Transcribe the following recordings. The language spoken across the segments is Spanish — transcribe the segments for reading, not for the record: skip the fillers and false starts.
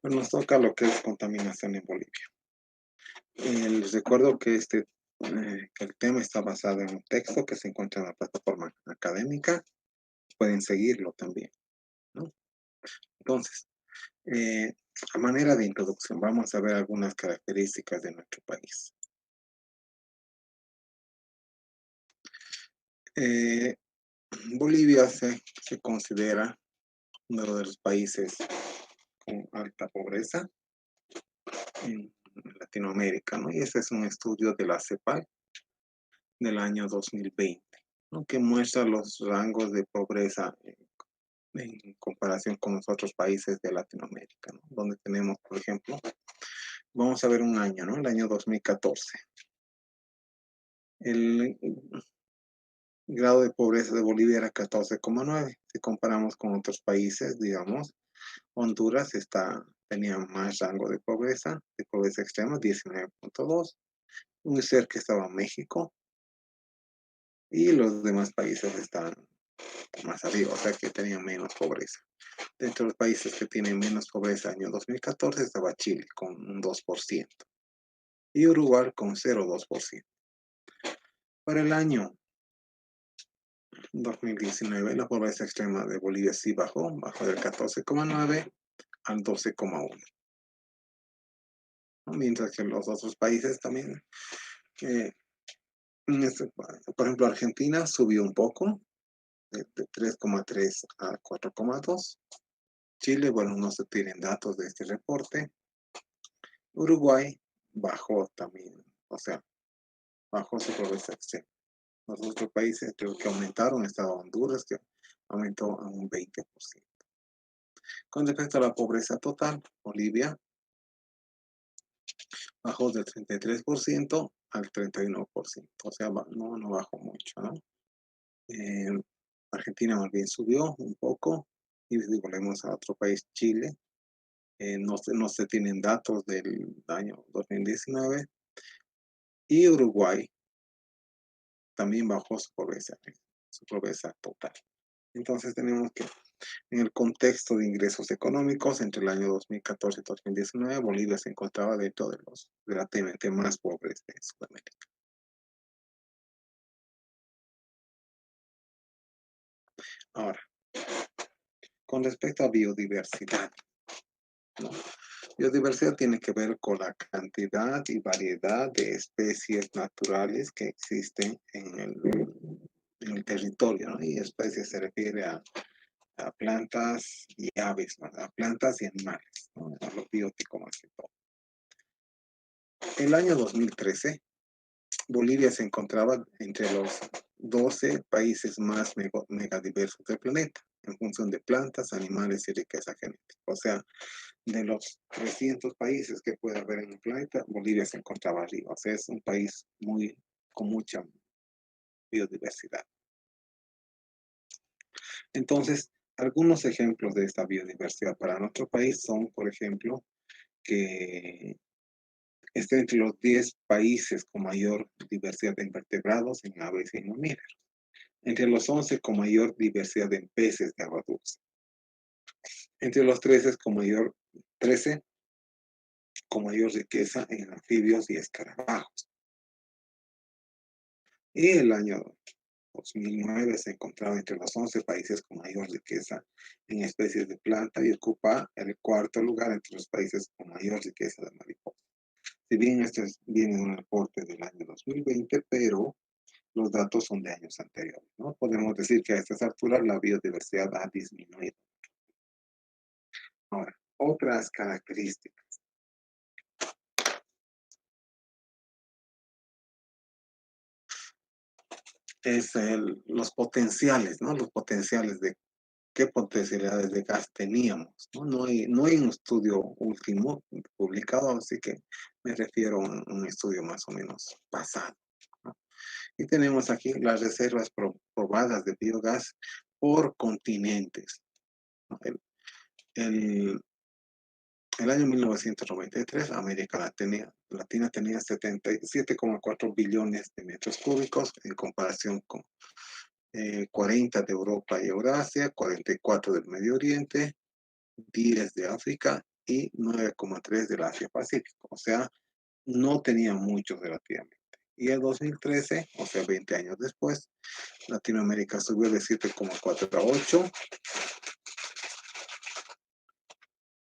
Pues nos toca lo que es contaminación en Bolivia. Les recuerdo que el tema está basado en un texto que se encuentra en la plataforma académica. Pueden seguirlo también, ¿no? Entonces, eh, a manera de introducción, vamos a ver algunas características de nuestro país. Eh, Bolivia se considera uno de los países con alta pobreza en Latinoamérica, ¿no? Y ese es un estudio de la CEPAL del año 2020, ¿no? Que muestra los rangos de pobreza en comparación con los otros países de Latinoamérica, ¿no? Donde tenemos, por ejemplo, vamos a ver un año, ¿no? El año 2014. El grado de pobreza de Bolivia era 14,9. Si comparamos con otros países, digamos, Honduras tenía más rango de pobreza extrema, 19,2. Muy cerca estaba México y los demás países estaban más arriba, o sea que tenían menos pobreza. Dentro de los países que tienen menos pobreza, año 2014 estaba Chile con un 2% y Uruguay con 0,2%. Para el año 2019, la pobreza extrema de Bolivia sí bajó del 14,9 al 12,1. ¿No? Mientras que los otros países también, eh, por ejemplo, Argentina subió un poco, de 3,3 a 4,2. Chile, bueno, no se tienen datos de este reporte. Uruguay bajó también, o sea, bajó su pobreza extrema. Los otros países creo que aumentaron, estaba Honduras, que aumentó a un 20%. Con respecto a la pobreza total, Bolivia bajó del 33% al 31%, o sea, no bajó mucho, ¿no? Eh, Argentina más bien subió un poco, y si volvemos a otro país, Chile, no se tienen datos del año 2019, y Uruguay también bajó su pobreza total. Entonces tenemos que, en el contexto de ingresos económicos, entre el año 2014 y 2019, Bolivia se encontraba dentro de los relativamente más pobres de Sudamérica. Ahora, con respecto a biodiversidad, ¿no? Biodiversidad tiene que ver con la cantidad y variedad de especies naturales que existen en el territorio, ¿no? Y especies se refiere a plantas y aves, ¿no? A plantas y animales, ¿no? A lo biótico más que todo. El año 2013, Bolivia se encontraba entre los 12 países más megadiversos del planeta, en función de plantas, animales y riqueza genética. O sea, de los 300 países que puede haber en el planeta, Bolivia se encontraba arriba. O sea, es un país con mucha biodiversidad. Entonces, algunos ejemplos de esta biodiversidad para nuestro país son, por ejemplo, que está entre los 10 países con mayor diversidad de invertebrados en aves y mamíferos, entre los 11 con mayor diversidad en peces de agua dulce, entre los 13 con mayor riqueza en anfibios y escarabajos. Y el año 2009 se encontraba entre los 11 países con mayor riqueza en especies de planta y ocupa el cuarto lugar entre los países con mayor riqueza de mariposas. Si bien viene de un reporte del año 2020, pero los datos son de años anteriores, ¿no? Podemos decir que a estas alturas la biodiversidad ha disminuido. Ahora, otras características. Los potenciales, ¿no? Los potenciales de qué potencialidades de gas teníamos, ¿no? No hay un estudio último publicado, así que me refiero a un estudio más o menos pasado, ¿no? Y tenemos aquí las reservas probadas de biogás por continentes, ¿no? El, el año 1993, América Latina tenía 77,4 billones de metros cúbicos en comparación con 40 de Europa y Eurasia, 44 del Medio Oriente, 10 de África y 9,3 del Asia-Pacífico. O sea, no tenía muchos relativamente. Y el 2013, o sea, 20 años después, Latinoamérica subió de 7,4 a 8.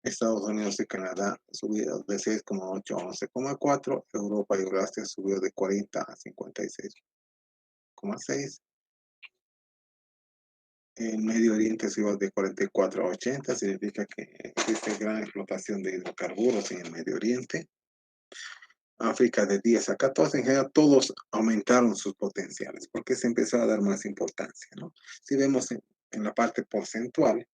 Estados Unidos y Canadá subió de 6,8 a 11,4. Europa y Eurasia subió de 40 a 56,6. El Medio Oriente subió de 44 a 80. Significa que existe gran explotación de hidrocarburos en el Medio Oriente. África de 10 a 14, en general todos aumentaron sus potenciales porque se empezó a dar más importancia, ¿no? Si vemos en la parte porcentual,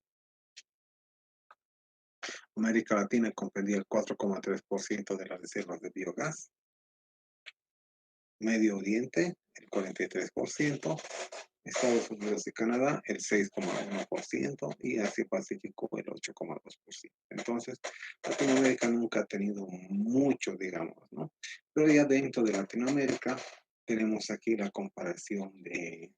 América Latina comprendía el 4,3% de las reservas de biogás, Medio Oriente el 43%, Estados Unidos y Canadá el 6,1% y Asia-Pacífico el 8,2%. Entonces, Latinoamérica nunca ha tenido mucho, digamos, ¿no? Pero ya dentro de Latinoamérica tenemos aquí la comparación de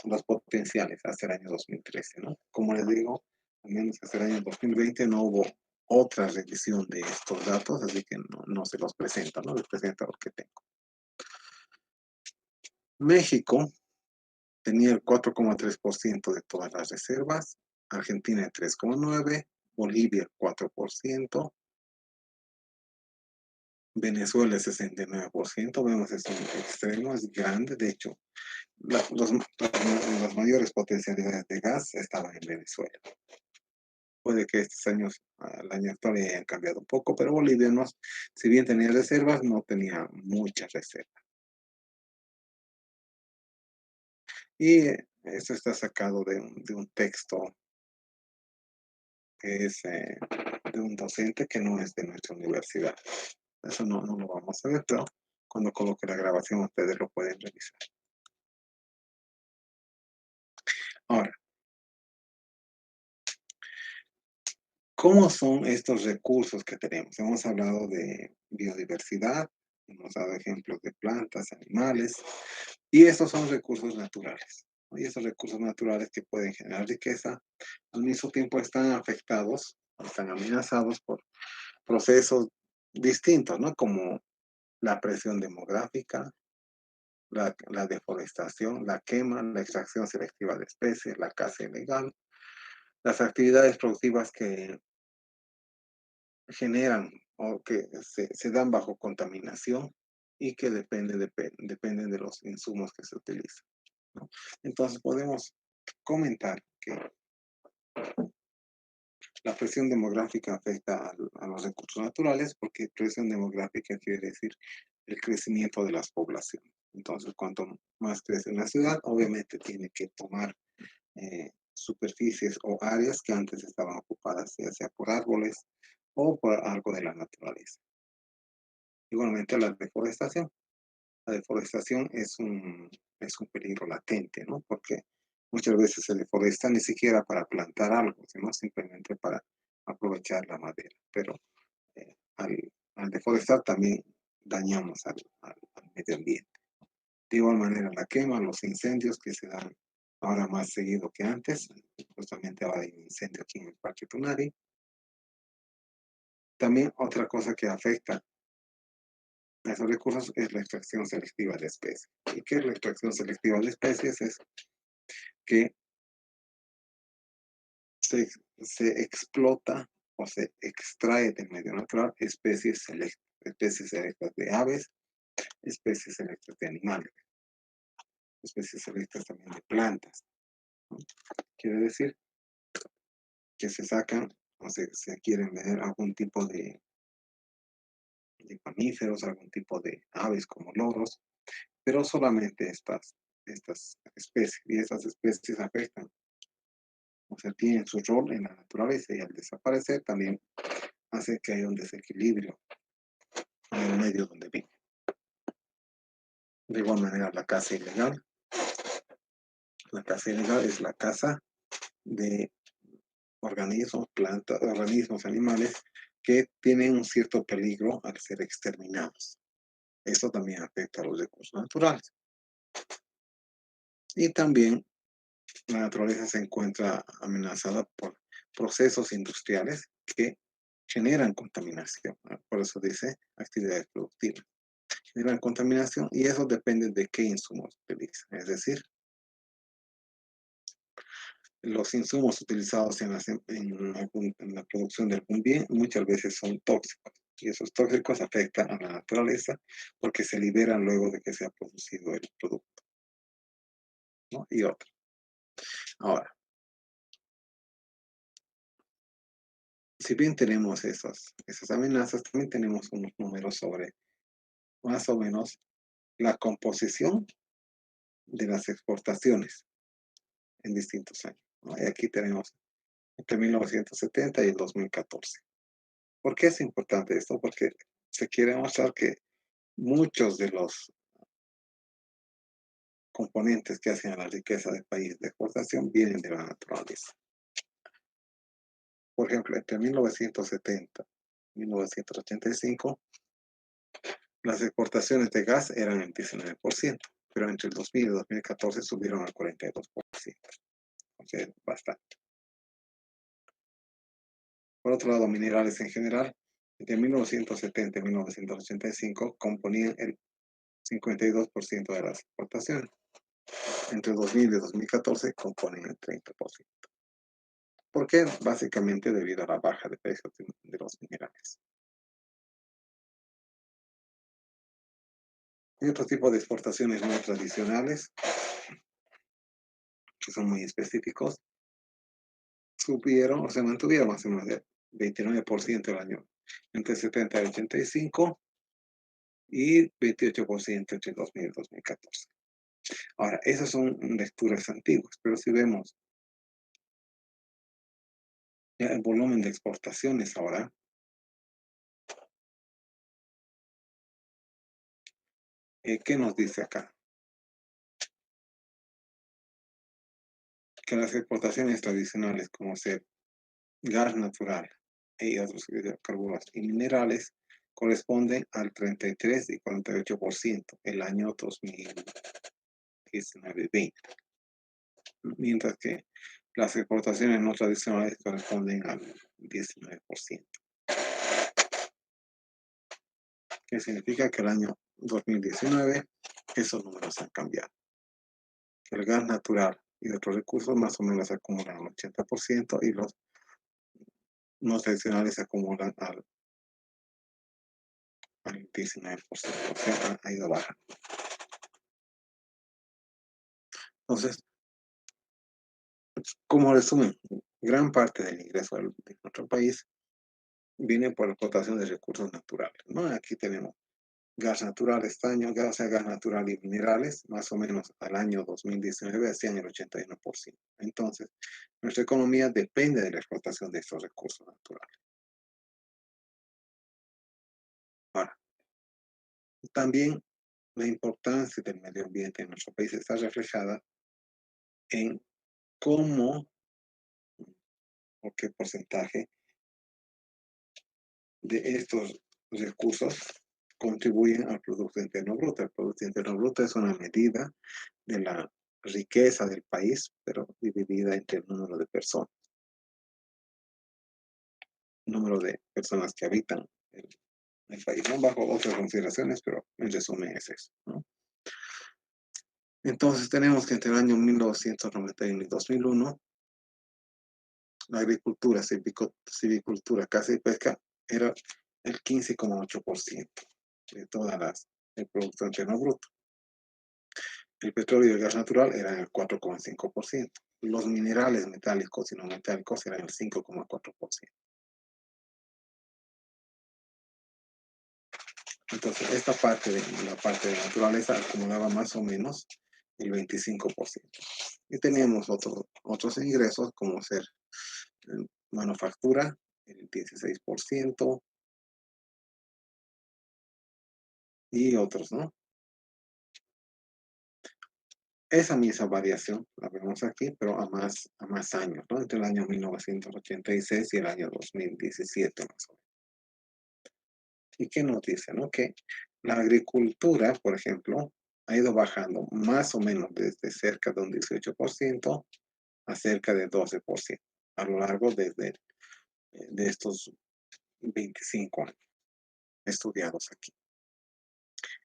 los potenciales hasta el año 2013, ¿no? Como les digo, al menos hasta el año 2020 no hubo otra revisión de estos datos, así que no se los presento, ¿no? Les presento lo que tengo. México tenía el 4,3% de todas las reservas, Argentina el 3,9%, Bolivia el 4%, Venezuela el 69%, vemos es un extremo, es grande, de hecho, las mayores potencialidades de gas estaban en Venezuela. Puede que estos años, el año actual hayan cambiado un poco, pero Bolivia, no, si bien tenía reservas, no tenía muchas reservas. Y esto está sacado de un texto que es de un docente que no es de nuestra universidad. Eso no lo vamos a ver, pero cuando coloque la grabación ustedes lo pueden revisar. Ahora, ¿cómo son estos recursos que tenemos? Hemos hablado de biodiversidad, hemos dado ejemplos de plantas, animales, y estos son recursos naturales, ¿no? Y esos recursos naturales que pueden generar riqueza, al mismo tiempo están afectados, están amenazados por procesos distintos, ¿no? Como la presión demográfica, la deforestación, la quema, la extracción selectiva de especies, la caza ilegal, las actividades productivas que generan o que se dan bajo contaminación y que dependen de los insumos que se utilizan, ¿no? Entonces podemos comentar que la presión demográfica afecta a los recursos naturales porque presión demográfica quiere decir el crecimiento de las poblaciones. Entonces, cuanto más crece una ciudad, obviamente tiene que tomar superficies o áreas que antes estaban ocupadas, ya sea por árboles o por algo de la naturaleza. Igualmente la deforestación. La deforestación es un peligro latente, ¿no? Porque muchas veces se deforesta ni siquiera para plantar algo, sino simplemente para aprovechar la madera. Pero al deforestar también dañamos al medio ambiente. De igual manera, la quema, los incendios que se dan ahora más seguido que antes. Justamente ahora hay un incendio aquí en el Parque Tunari. También otra cosa que afecta a esos recursos es la extracción selectiva de especies. ¿Y qué es la extracción selectiva de especies? Es que se, se explota o se extrae del medio natural especies selectas de aves, especies selectas de animales, especies selectas también de plantas, ¿no? Quiere decir que se sacan o se quieren ver algún tipo de mamíferos, algún tipo de aves como loros, pero solamente estas especies, y estas especies afectan, o sea, tienen su rol en la naturaleza y al desaparecer también hace que haya un desequilibrio en el medio donde viven. De igual manera, la caza ilegal. La caza ilegal es la caza de organismos, plantas, organismos, animales que tienen un cierto peligro al ser exterminados. Eso también afecta a los recursos naturales. Y también la naturaleza se encuentra amenazada por procesos industriales que generan contaminación. Por eso dice actividades productivas. Generan contaminación y eso depende de qué insumos utilizan. Es decir, los insumos utilizados en la producción de algún bien muchas veces son tóxicos. Y esos tóxicos afectan a la naturaleza porque se liberan luego de que se ha producido el producto, ¿no? Y otro. Ahora, si bien tenemos esas amenazas, también tenemos unos números sobre más o menos la composición de las exportaciones en distintos años, ¿no? Y aquí tenemos entre 1970 y el 2014. ¿Por qué es importante esto? Porque se quiere mostrar que muchos de los componentes que hacen a la riqueza del país de exportación vienen de la naturaleza. Por ejemplo, entre 1970 y 1985, las exportaciones de gas eran el 19%, pero entre el 2000 y el 2014 subieron al 42%. O sea, bastante. Por otro lado, minerales en general, entre 1970 y 1985 componían el 52% de las exportaciones. Entre 2000 y 2014 componen el 30%. ¿Por qué? Básicamente debido a la baja de precios de los minerales. Hay otro tipo de exportaciones no tradicionales, que son muy específicos, subieron o se mantuvieron más o menos de 29% el año entre 70 y 85 y 28% entre 2000 y 2014. Ahora, esas son lecturas antiguas, pero si vemos ya el volumen de exportaciones ahora, ¿qué nos dice acá? Que las exportaciones tradicionales, como ser gas natural y otros hidrocarburos y minerales, corresponden al 33 y 48% el año 2019-20, mientras que las exportaciones no tradicionales corresponden al 19%. ¿Qué significa? Que el año 2019 esos números han cambiado. El gas natural y otros recursos más o menos acumulan el 80% y los no tradicionales se acumulan al 19%, o sea, ha ido bajando. Entonces, como resumen, gran parte del ingreso de nuestro país viene por la explotación de recursos naturales, ¿no? Aquí tenemos gas natural, estaño, gas natural y minerales, más o menos al año 2019 hacían el 81%. Entonces, nuestra economía depende de la explotación de estos recursos naturales. Ahora, también la importancia del medio ambiente en nuestro país está reflejada en cómo o qué porcentaje de estos recursos contribuyen al Producto Interno Bruto. El Producto Interno Bruto es una medida de la riqueza del país, pero dividida entre el número de personas. Número de personas que habitan el país, ¿no? Bajo otras consideraciones, pero en resumen es eso, ¿no? Entonces tenemos que entre el año 1991 y 2001, la agricultura, silvicultura, caza y pesca era el 15,8% de todas el Producto Interno Bruto. El petróleo y el gas natural eran el 4,5%. Los minerales metálicos y no metálicos eran el 5,4%. Entonces, la parte de naturaleza acumulaba más o menos el 25%. Y teníamos otros ingresos como ser manufactura, el 16%, y otros, ¿no? Esa misma variación la vemos aquí, pero a más años, ¿no? Entre el año 1986 y el año 2017 más o menos. ¿Y qué nos dice, no? Que la agricultura, por ejemplo, ha ido bajando más o menos desde cerca de un 18% a cerca de 12% a lo largo de estos 25 años estudiados aquí.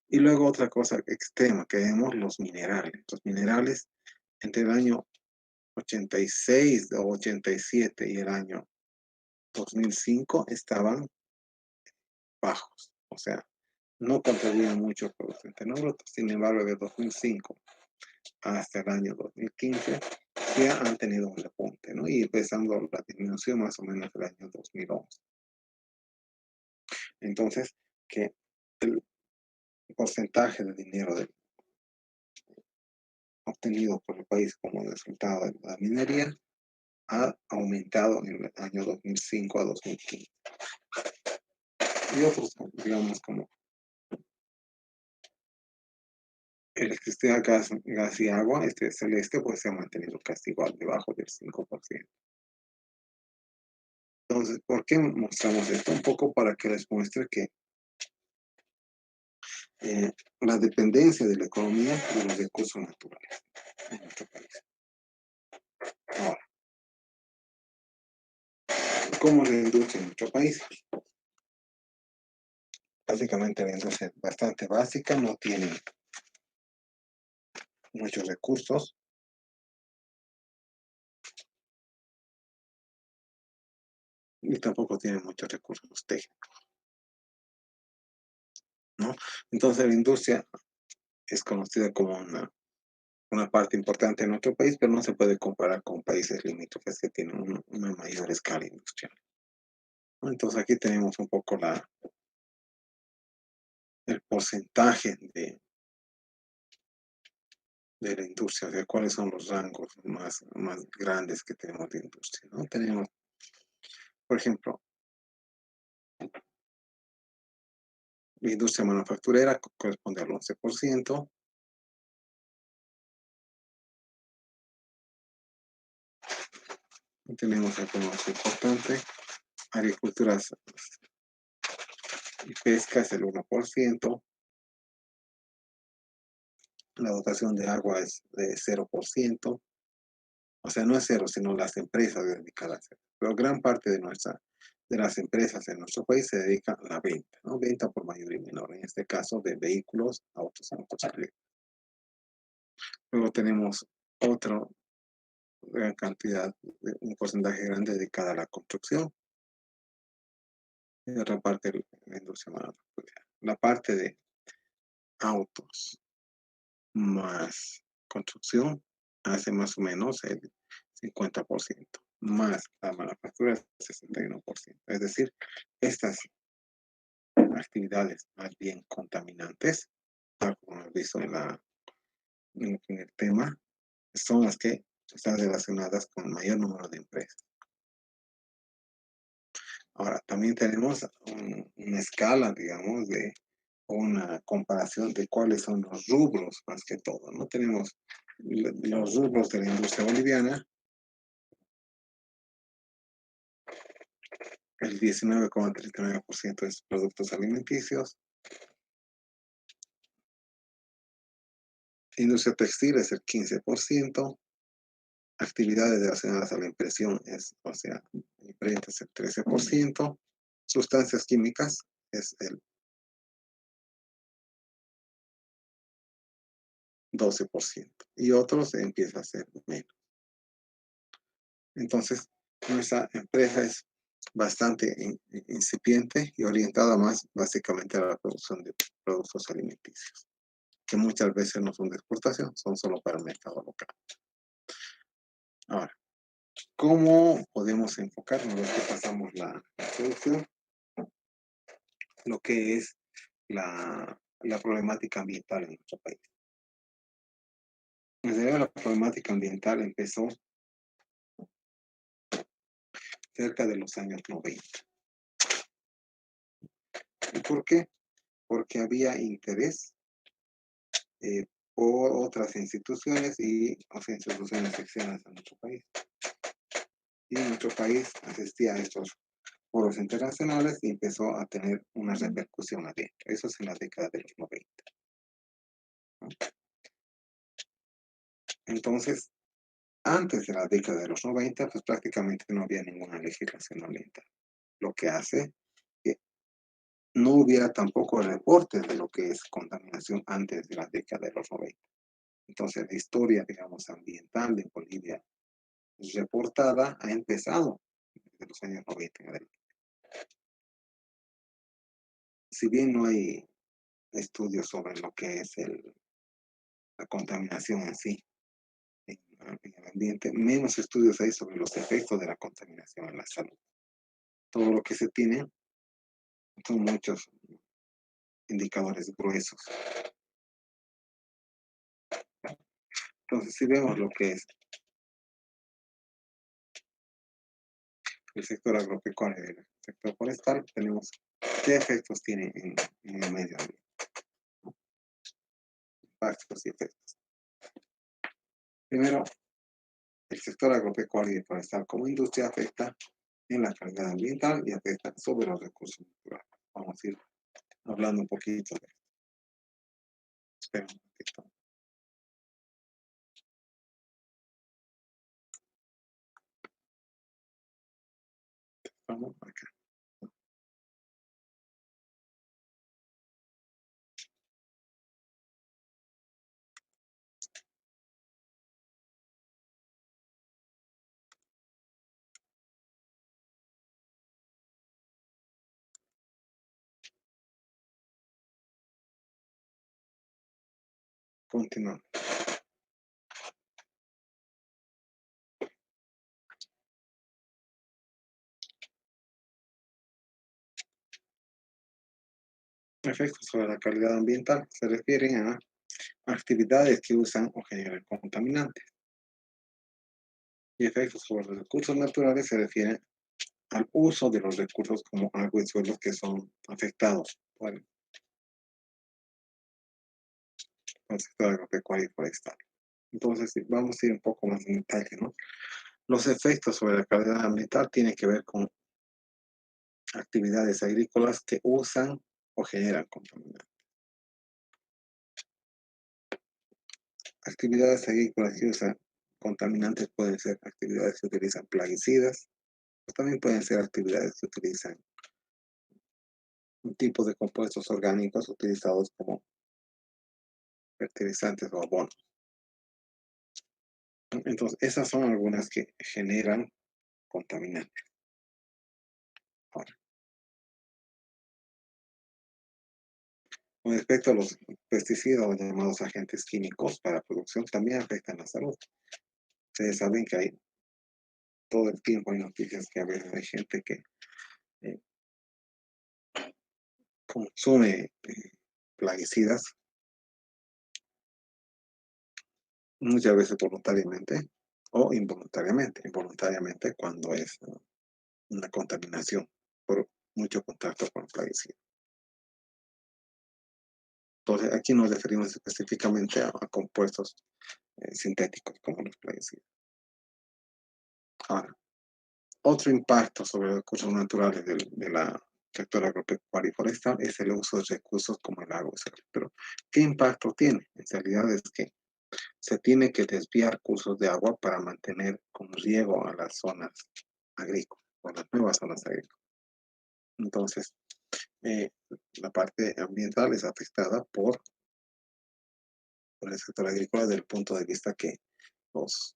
Y luego otra cosa extrema que vemos, los minerales. Los minerales entre el año 86 o 87 y el año 2005 estaban bajos, o sea, no contribuían mucho al Producto Interno Bruto. Sin embargo, de 2005 hasta el año 2015 ya han tenido un repunte, ¿no? Y empezando la disminución más o menos del año 2011. Entonces, que el porcentaje de dinero obtenido por el país como resultado de la minería ha aumentado en el año 2005 a 2015. Y otros, digamos, como electricidad, gas y agua, este celeste, pues se ha mantenido casi igual, debajo del 5%. Entonces, ¿por qué mostramos esto? Un poco para que les muestre que la dependencia de la economía de los recursos naturales en nuestro país. Ahora, ¿cómo es la industria en nuestro país? Básicamente la industria es bastante básica, no tiene muchos recursos, y tampoco tiene muchos recursos técnicos, ¿no? Entonces la industria es conocida como una parte importante de nuestro país, pero no se puede comparar con países limítrofes que tienen una mayor escala industrial, ¿no? Entonces aquí tenemos un poco el porcentaje de la industria, o sea, cuáles son los rangos más grandes que tenemos de industria, ¿no? Tenemos, por ejemplo, la industria manufacturera corresponde al 11%. Tenemos algunos importantes. Agricultura y pesca es el 1%. La dotación de agua es de 0%. O sea, no es cero, sino las empresas dedicadas a hacer. Pero gran parte de las empresas en nuestro país se dedican a la venta, ¿no? Venta por mayor y menor, en este caso de vehículos, autos eléctricos. Luego tenemos otra gran cantidad, un porcentaje grande dedicada a la construcción y otra parte de la industria manufacturera. La parte de autos más construcción hace más o menos el 50%, más la manufactura el 61%. Es decir, estas actividades más bien contaminantes, tal como hemos visto en el tema, son las que están relacionadas con mayor número de empresas. Ahora, también tenemos una escala, digamos, de una comparación de cuáles son los rubros más que todo, ¿no? Tenemos los rubros de la industria boliviana, el 19,39% es productos alimenticios, industria textil es el 15%, actividades relacionadas a la impresión es, o sea, imprenta es el 13%, sustancias químicas es el 12% y otros empieza a ser menos. Entonces, nuestra empresa es bastante incipiente y orientada más básicamente a la producción de productos alimenticios, que muchas veces no son de exportación, son solo para el mercado local. Ahora, ¿cómo podemos enfocarnos los que pasamos la introducción? Lo que es la problemática ambiental en nuestro país. En realidad, la problemática ambiental empezó cerca de los años 90. ¿Y por qué? Porque había interés eh, por otras instituciones y instituciones externas a nuestro país. Y nuestro país asistía a estos foros internacionales y empezó a tener una repercusión adentro. Eso es en la década de los 90, ¿no? Entonces, antes de la década de los 90, pues prácticamente no había ninguna legislación ambiental. Lo que hace no hubiera tampoco reportes de lo que es contaminación antes de la década de los 90. Entonces, la historia, digamos, ambiental de Bolivia reportada ha empezado desde los años 90 en adelante. Si bien no hay estudios sobre lo que es la contaminación en sí, en el ambiente, menos estudios hay sobre los efectos de la contaminación en la salud. Todo lo que se tiene son muchos indicadores gruesos. Entonces, si vemos lo que es el sector agropecuario y el sector forestal, tenemos qué efectos tiene en el medio ambiente, impactos y efectos. Primero, el sector agropecuario y forestal como industria afecta en la calidad ambiental y afecta sobre los recursos naturales. Vamos a ir hablando un poquito de esto. Espera un poquito. Vamos acá. Continuamos. Efectos sobre la calidad ambiental se refieren a actividades que usan o generan contaminantes. Y efectos sobre los recursos naturales se refieren al uso de los recursos como agua y suelos que son afectados por el sector agropecuario y forestal. Entonces, vamos a ir un poco más en detalle, ¿no? Los efectos sobre la calidad ambiental tienen que ver con actividades agrícolas que usan o generan contaminantes. Actividades agrícolas que usan contaminantes pueden ser actividades que utilizan plaguicidas, o también pueden ser actividades que utilizan un tipo de compuestos orgánicos utilizados como fertilizantes o abonos. Entonces, esas son algunas que generan contaminantes. Ahora, con respecto a los pesticidas o llamados agentes químicos para producción, también afectan la salud. Ustedes saben que hay todo el tiempo hay noticias que a veces hay gente que eh, consume plaguicidas, muchas veces voluntariamente o involuntariamente. Involuntariamente cuando es una contaminación por mucho contacto con plaguicidas. Entonces, aquí nos referimos específicamente a compuestos sintéticos como los plaguicidas. Ahora, otro impacto sobre los recursos naturales de la sector agropecuario y forestal es el uso de recursos como el agua. Pero, ¿qué impacto tiene? En realidad es que se tiene que desviar cursos de agua para mantener con riego a las zonas agrícolas, o las nuevas zonas agrícolas. Entonces, eh, la parte ambiental es afectada por el sector agrícola desde el punto de vista que los,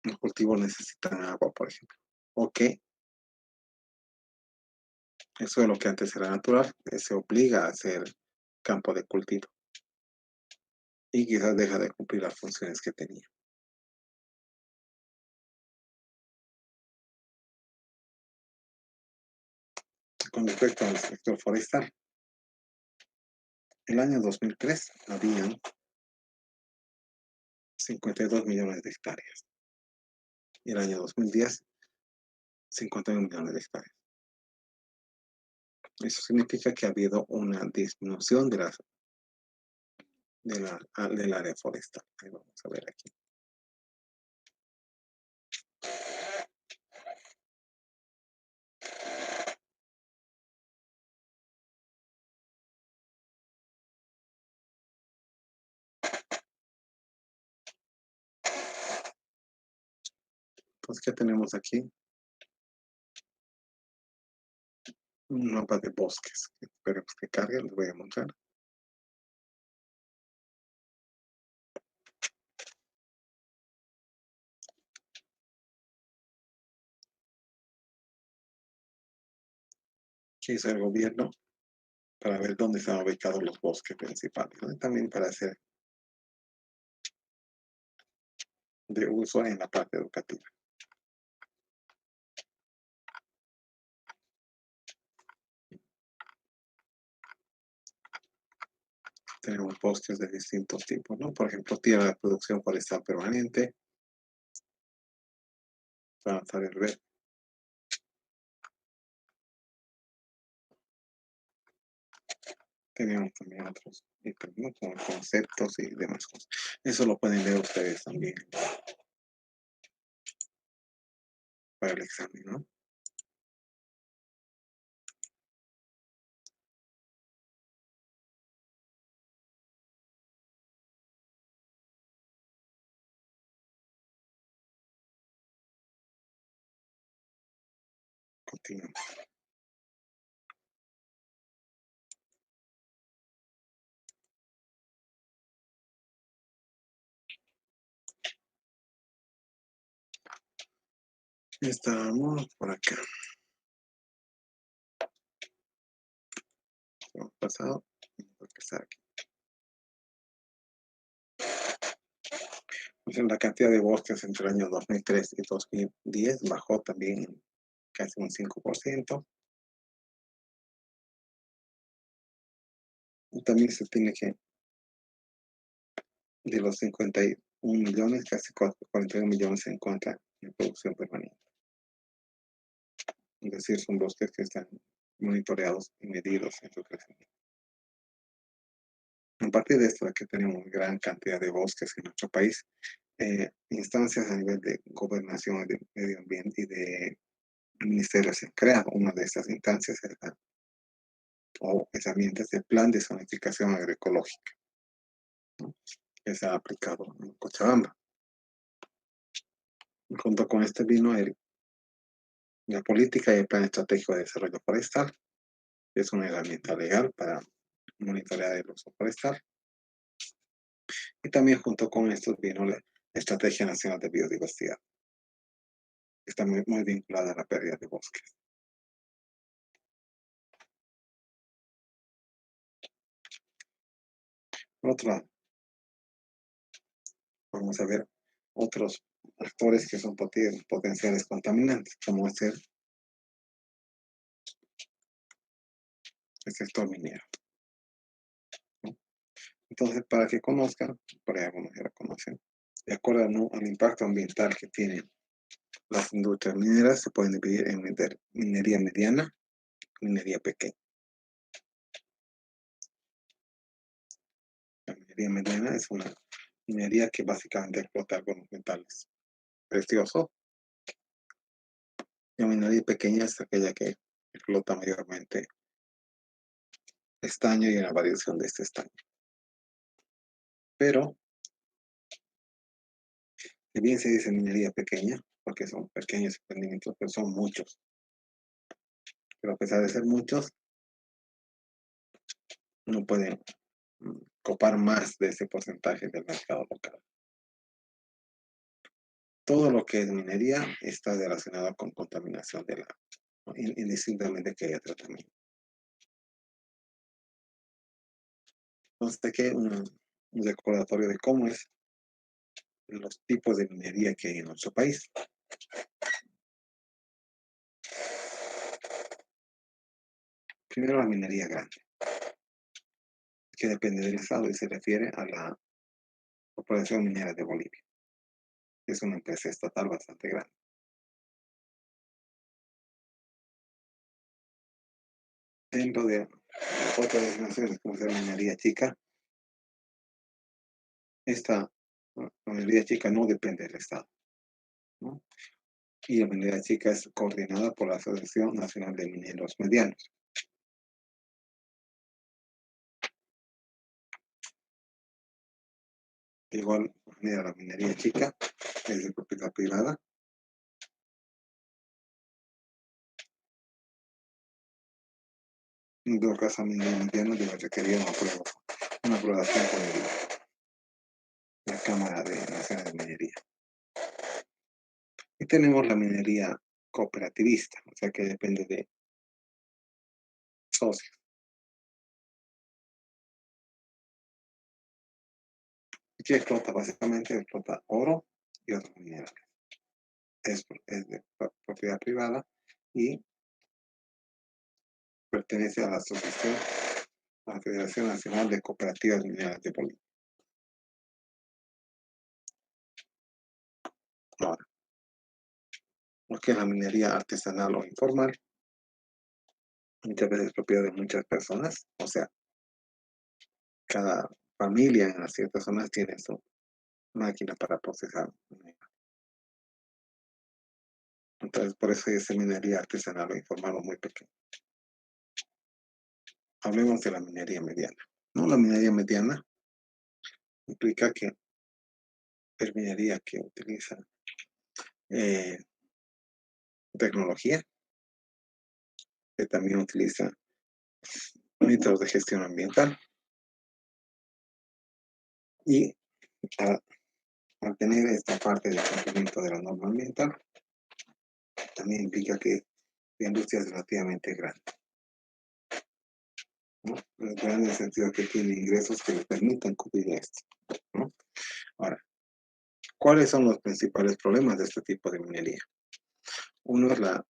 los cultivos necesitan agua, por ejemplo, o que el suelo que antes era natural se obliga a hacer campo de cultivo y quizás deja de cumplir las funciones que tenía. Con respecto al sector forestal, el año 2003 habían 52 millones de hectáreas y el año 2010 51 millones de hectáreas. Eso significa que ha habido una disminución del área forestal. Ahí vamos a ver aquí. Entonces, ¿qué tenemos aquí? un mapa de bosques. Esperemos que cargue, les voy a mostrar. ¿Qué hizo el gobierno para ver dónde están ubicados los bosques principales? ¿No? También para hacer de uso en la parte educativa. Tenemos bosques de distintos tipos, ¿no? Por ejemplo, tierra de producción forestal permanente, para saber ver. Tenemos también otros ítems, ¿no? Como conceptos y demás cosas. Eso lo pueden leer ustedes también para el examen, ¿no? Continuamos. Estamos por acá. Hemos pasado. Vamos a empezar aquí. Entonces, la cantidad de bosques entre el año 2003 y 2010 bajó también casi un 5%. Y también se tiene que, de los 51 millones, casi 41 millones se encuentran en producción permanente. Es decir, son bosques que están monitoreados y medidos en su crecimiento. A partir de esto, de que tenemos gran cantidad de bosques en nuestro país, instancias a nivel de gobernación, de medio ambiente y de ministerios se han creado. Una de estas instancias es o herramientas del Plan de Zonificación Agroecológica, ¿no? Que se ha aplicado en Cochabamba. Junto con este vino la política y el Plan Estratégico de Desarrollo Forestal, que es una herramienta legal para monitorear el uso forestal. Y también junto con esto vino la Estrategia Nacional de Biodiversidad, que está muy vinculada a la pérdida de bosques. Por otro lado, vamos a ver otros actores que son potenciales contaminantes, como es el sector minero, ¿no? Entonces, para que conozcan, por ahí algunos ya lo conocen, de acuerdo, ¿no?, al impacto ambiental que tienen las industrias mineras, se pueden dividir en minería mediana y minería pequeña. La minería mediana es una minería que básicamente explota algunos metales preciosos. La minería pequeña es aquella que explota mayormente estaño y la variación de este estaño. Pero, si bien se dice minería pequeña, porque son pequeños emprendimientos, pero son muchos. Pero a pesar de ser muchos, no pueden copar más de ese porcentaje del mercado local. Todo lo que es minería está relacionado con contaminación del agua, ¿no? Indistintamente que haya tratamiento. Entonces, aquí hay un recordatorio de cómo es los tipos de minería que hay en nuestro país. Primero, la minería grande, que depende del Estado y se refiere a la Corporación Minera de Bolivia, que es una empresa estatal bastante grande. Dentro de otras designaciones, como es la minería chica, esta minería chica no depende del Estado, ¿no? Y la minería chica es coordinada por la Asociación Nacional de Mineros Medianos. De igual manera, la minería chica es de propiedad privada En todo caso, minería mediana debe requerir una aprobación por la Cámara Nacional de Minería. Y tenemos la minería cooperativista, o sea que depende de socios. Que explota básicamente, explota oro y otros minerales. Es de propiedad privada y pertenece a la asociación, a la Federación Nacional de Cooperativas Mineras de Bolivia. Ahora, lo que es la minería artesanal o informal, muchas veces propiedad de muchas personas, o sea, cada familia en las ciertas zonas tiene su máquina para procesar. Entonces, por eso es minería artesanal o informal o muy pequeña. Hablemos de la minería mediana. ¿No? La minería mediana implica que es minería que utiliza eh, tecnología, que también utiliza métodos de gestión ambiental y al mantener esta parte del cumplimiento de la norma ambiental, también implica que la industria es relativamente grande, ¿no? Grande en el sentido que tiene ingresos que le permitan cubrir esto, ¿no? Ahora, ¿cuáles son los principales problemas de este tipo de minería? Uno es la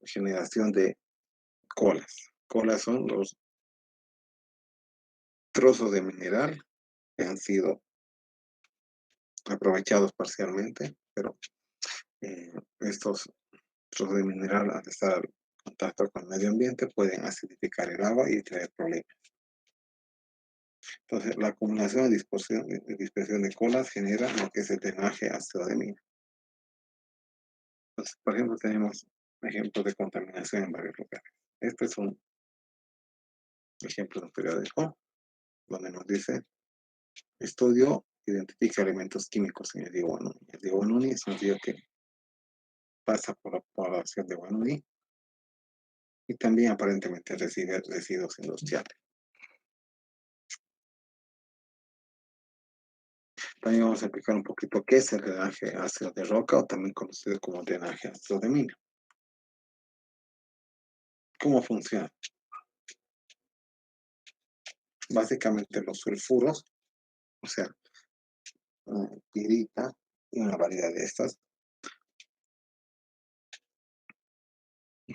generación de colas. Colas son los trozos de mineral que han sido aprovechados parcialmente, pero estos trozos de mineral al estar en contacto con el medio ambiente pueden acidificar el agua y traer problemas. Entonces, la acumulación y dispersión de colas genera lo que es el drenaje ácido de mina. Entonces, por ejemplo, tenemos ejemplos de contaminación en varios lugares. Este es un ejemplo de un periódico donde nos dice: estudio identifica elementos químicos en el río Guanuni. El río Guanuni es un río que pasa por la población de Guanuni y también aparentemente recibe residuos industriales. También vamos a explicar un poquito qué es el drenaje ácido de roca o también conocido como drenaje ácido de mina. ¿Cómo funciona? Básicamente los sulfuros, o sea, pirita y una variedad de estas,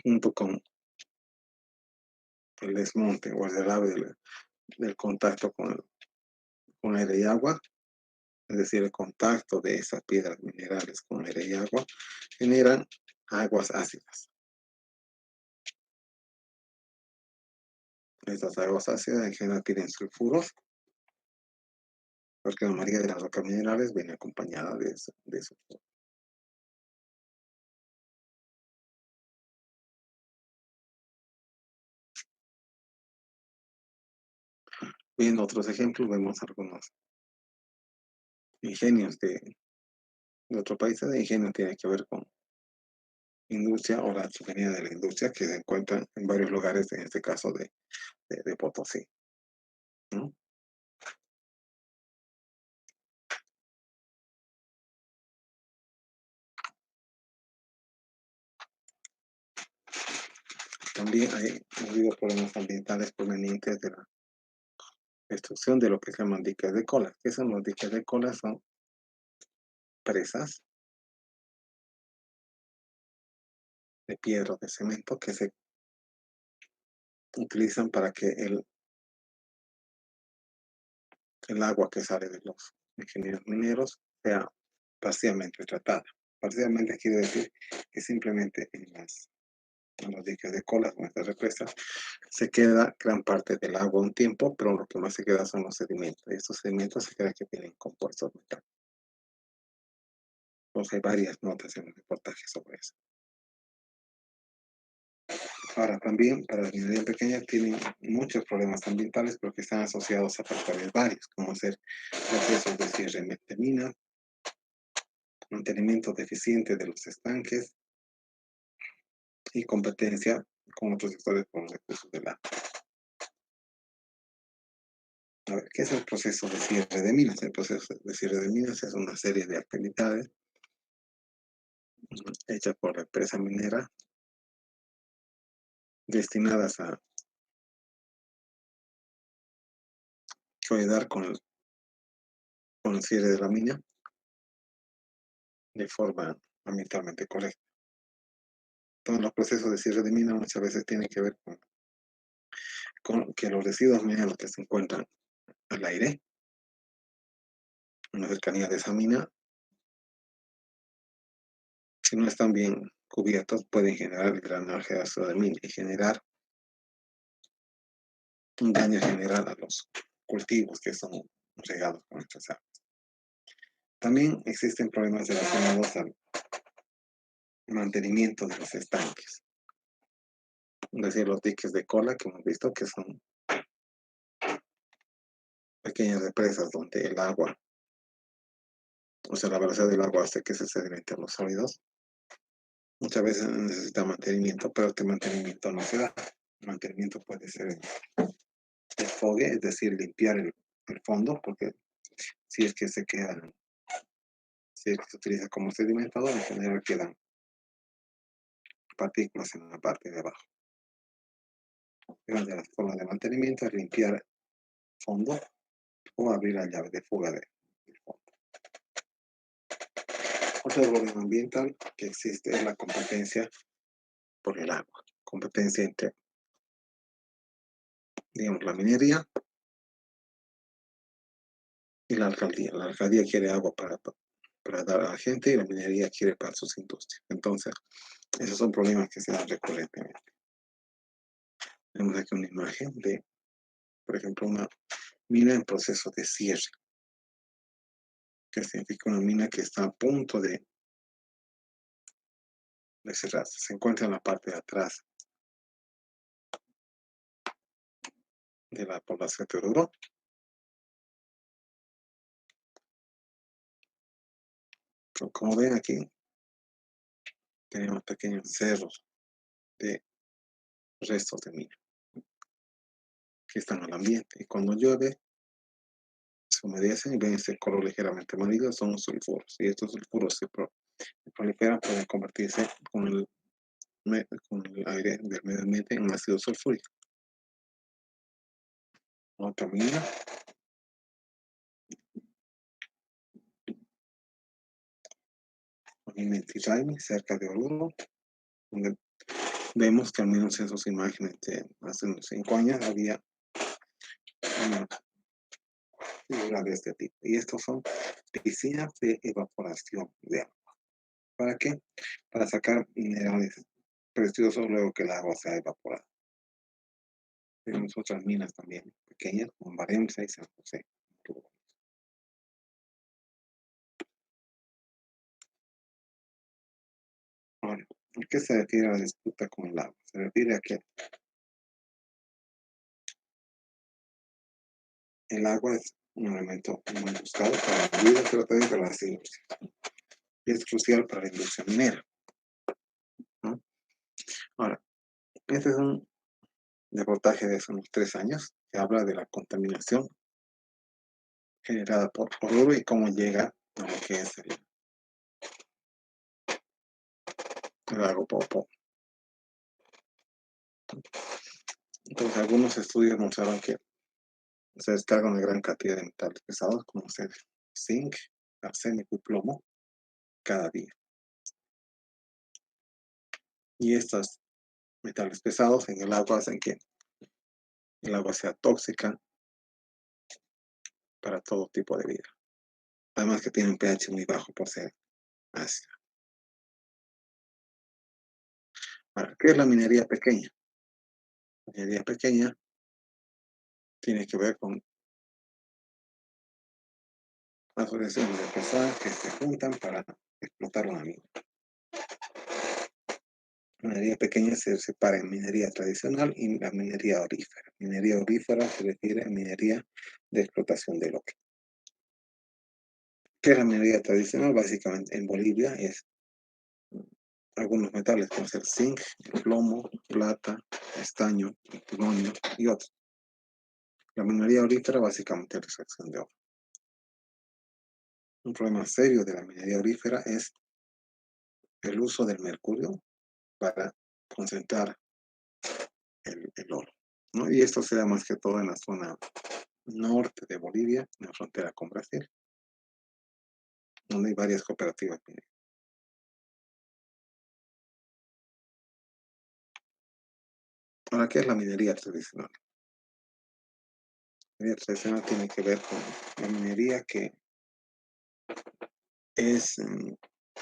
junto con el desmonte o el derrame del contacto con aire y agua, es decir, el contacto de esas piedras minerales con aire y agua, generan aguas ácidas. Estas aguas ácidas en general tienen sulfuros, porque la mayoría de las rocas minerales viene acompañada de sulfuro. En otros ejemplos vemos algunos ingenios de otro país. El ingenio tiene que ver con industria o la soberanía de la industria que se encuentran en varios lugares, en este caso de Potosí, ¿no? También ha habido problemas ambientales provenientes de la destrucción de lo que se llaman diques de cola. ¿Qué son los diques de cola? Son presas de piedra o de cemento que se utilizan para que el agua que sale de los ingenieros mineros sea parcialmente tratada. Parcialmente quiere decir que simplemente en los diques de colas o en estas represas se queda gran parte del agua un tiempo, pero lo que más se queda son los sedimentos. Y estos sedimentos se queda que tienen compuestos metálicos. Entonces hay varias notas en el reportaje sobre eso. Ahora, también para las minerías pequeñas tienen muchos problemas ambientales porque están asociados a factores varios, como ser procesos de cierre de minas, mantenimiento deficiente de los estanques y competencia con otros sectores por los recursos del agua. A ver, ¿qué es el proceso de cierre de minas? El proceso de cierre de minas es una serie de actividades hechas por la empresa minera destinadas a ayudar con el cierre de la mina de forma ambientalmente correcta. Todos los procesos de cierre de mina muchas veces tienen que ver con que los residuos mineros que se encuentran al aire, en la cercanía de esa mina, si no están bien cubiertos, pueden generar el drenaje ácido de mina y generar un daño general a los cultivos que son regados con estas aguas. También existen problemas relacionados al mantenimiento de los estanques. Es decir, los diques de cola que hemos visto que son pequeñas represas donde el agua, o sea, la velocidad del agua hace que se sedimenten los sólidos. Muchas veces necesita mantenimiento, pero este mantenimiento no se da. El mantenimiento puede ser el desfogue, es decir, limpiar el fondo, porque si es que se quedan, si es que se utiliza como sedimentador, en general quedan partículas en la parte de abajo. Una de las formas de mantenimiento es limpiar el fondo o abrir la llave de fuga del fondo. Otro problema ambiental que existe es la competencia por el agua. Competencia entre, digamos, la minería y la alcaldía. La alcaldía quiere agua para dar a la gente y la minería quiere para sus industrias. Entonces, esos son problemas que se dan recurrentemente. Tenemos aquí una imagen de, por ejemplo, una mina en proceso de cierre, que significa una mina que está a punto de cerrarse. Se encuentra en la parte de atrás de la población de Oruro. Como ven aquí, tenemos pequeños cerros de restos de mina que están al ambiente. Y cuando llueve, se humedecen y ven ese color ligeramente amarillo, son sulfuros. Y estos sulfuros se proliferan, pueden convertirse con el aire del medio ambiente en ácido sulfúrico. Otra mina. Mina en Tiraimi, cerca de Oruro, donde vemos que al menos en sus imágenes de hace unos 5 años había una figura de este tipo. Y estos son piscinas de evaporación de agua. ¿Para qué? Para sacar minerales preciosos luego que el agua se ha evaporado. Tenemos otras minas también pequeñas, como Baremsa y San José. Ahora, ¿a qué se refiere la disputa con el agua? Se refiere a que el agua es un elemento muy buscado para la vida, pero también para las industrias. Y es crucial para la industria minera, ¿no? Ahora, este es un reportaje de hace unos 3 años que habla de la contaminación generada por Oruro y cómo llega a lo que es el lago Poopó. Entonces, algunos estudios mostraron que se descarga una gran cantidad de metales pesados como zinc, arsénico y plomo cada día. Y estos metales pesados en el agua hacen que el agua sea tóxica para todo tipo de vida. Además que tiene un pH muy bajo por ser ácida. Ahora, ¿qué es la minería pequeña? La minería pequeña tiene que ver con asociaciones de personas que se juntan para explotar una mina. La minería pequeña se separa en minería tradicional y la minería aurífera. Minería aurífera se refiere a minería de explotación del oro. ¿Qué es la minería tradicional? Básicamente en Bolivia es algunos metales, como el zinc, el plomo, plata, estaño, antimonio y otros. La minería aurífera básicamente es la extracción de oro. Un problema serio de la minería aurífera es el uso del mercurio para concentrar el oro, ¿no? Y esto se da más que todo en la zona norte de Bolivia, en la frontera con Brasil, donde hay varias cooperativas mineras. Ahora, ¿qué es la minería tradicional? La minería tradicional tiene que ver con la minería que es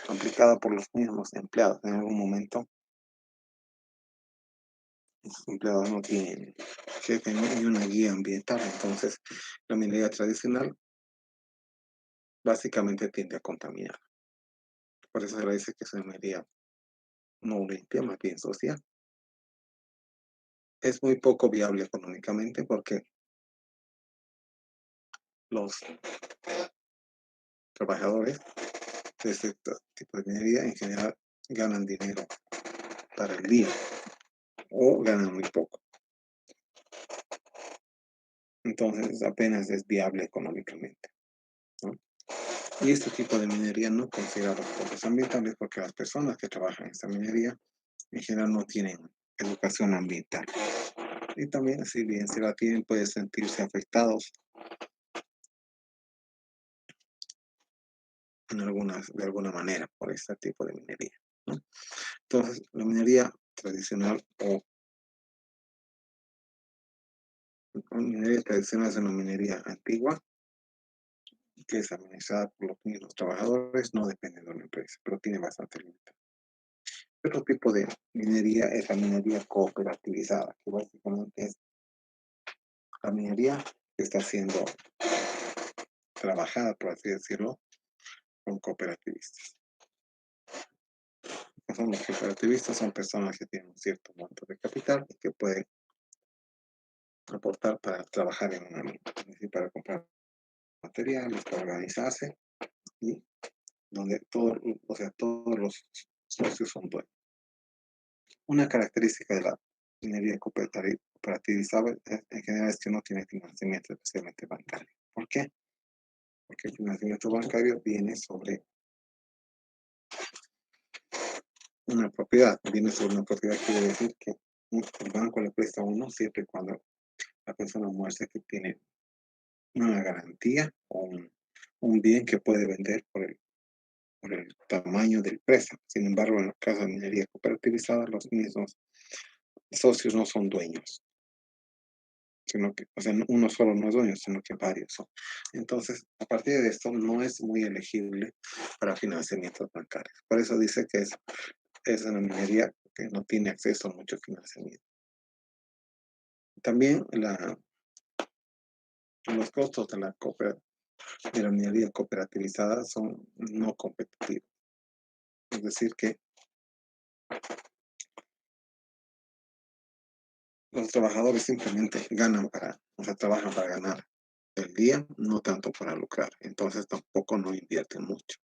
aplicada por los mismos empleados. En algún momento, los empleados no tienen jefe ni una guía ambiental. Entonces, la minería tradicional básicamente tiende a contaminar. Por eso se le dice que es una minería no limpia, más bien social. Es muy poco viable económicamente porque los trabajadores de este tipo de minería en general ganan dinero para el día o ganan muy poco. Entonces apenas es viable económicamente, ¿no? Y este tipo de minería no considera los costos ambientales porque las personas que trabajan en esta minería en general no tienen educación ambiental. Y también, si bien se la tienen, pueden sentirse afectados de alguna manera por este tipo de minería, ¿no? Entonces, la minería tradicional o minería tradicional es una minería antigua que es administrada por los mismos trabajadores, no depende de una empresa, pero tiene bastante límite. Otro tipo de minería es la minería cooperativizada, que básicamente es la minería que está siendo trabajada, por así decirlo, con cooperativistas. ¿Qué son los cooperativistas? Son personas que tienen un cierto monto de capital y que pueden aportar para trabajar en una mina, es decir, para comprar materiales, para organizarse y donde o sea, todos los socios son dueños. Una característica de la minería cooperativizada en general es que no tiene financiamiento, especialmente bancario. ¿Por qué? Porque el financiamiento bancario viene sobre una propiedad. Viene sobre una propiedad, quiere decir que el banco le presta a uno siempre y cuando la persona muestre que tiene una garantía o un bien que puede vender por el tamaño del préstamo. Sin embargo, en el caso de minería cooperativizada, los mismos socios no son dueños, sino que, o sea, uno solo no es dueño, sino que varios son. Entonces, a partir de esto, no es muy elegible para financiamientos bancarios. Por eso dice que es una minería que no tiene acceso a mucho financiamiento. También los costos de la minería cooperativizada son no competitivos. Es decir, que los trabajadores simplemente o sea, trabajan para ganar el día, no tanto para lucrar. Entonces tampoco no invierten mucho.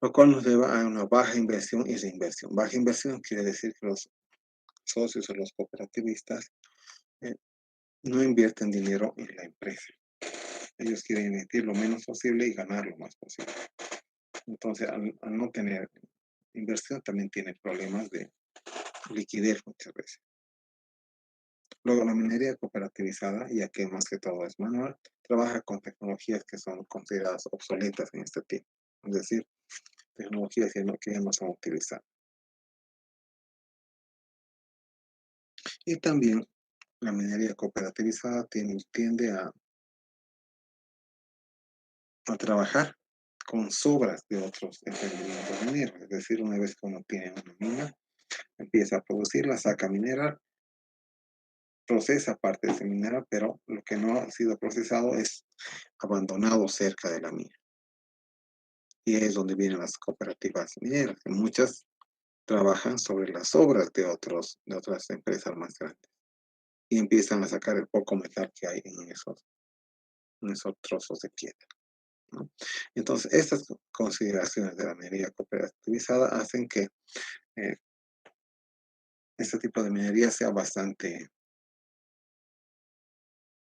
Lo cual nos lleva a una baja inversión y reinversión. Baja inversión quiere decir que los socios o los cooperativistas eh, no invierten dinero en la empresa. Ellos quieren invertir lo menos posible y ganar lo más posible. Entonces, al no tener inversión, también tiene problemas de liquidez muchas veces. Luego, la minería cooperativizada, ya que más que todo es manual, trabaja con tecnologías que son consideradas obsoletas en este tiempo. Es decir, tecnologías que ya no son utilizadas. Y también la minería cooperativizada tiende a trabajar con sobras de otros emprendimientos mineros. Es decir, una vez que uno tiene una mina, empieza a producirla, saca mineral, procesa parte de ese mineral, pero lo que no ha sido procesado es abandonado cerca de la mina. Y es donde vienen las cooperativas mineras, que muchas trabajan sobre las obras de otras empresas más grandes y empiezan a sacar el poco metal que hay en esos trozos de piedra. ¿no? Entonces, estas consideraciones de la minería cooperativizada hacen que eh, este tipo de minería sea bastante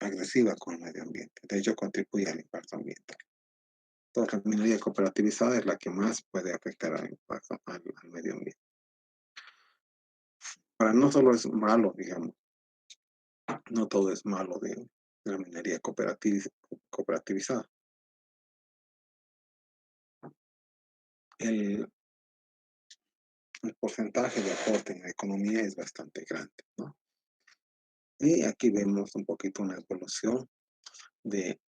agresiva con el medio ambiente. De hecho, contribuye al impacto ambiental. Entonces, la minería cooperativizada es la que más puede afectar al impacto al medio ambiente. Ahora, no solo es malo, digamos, no todo es malo de la minería cooperativizada. El, el porcentaje de aporte en la economía es bastante grande, ¿no? Y aquí vemos un poquito una evolución de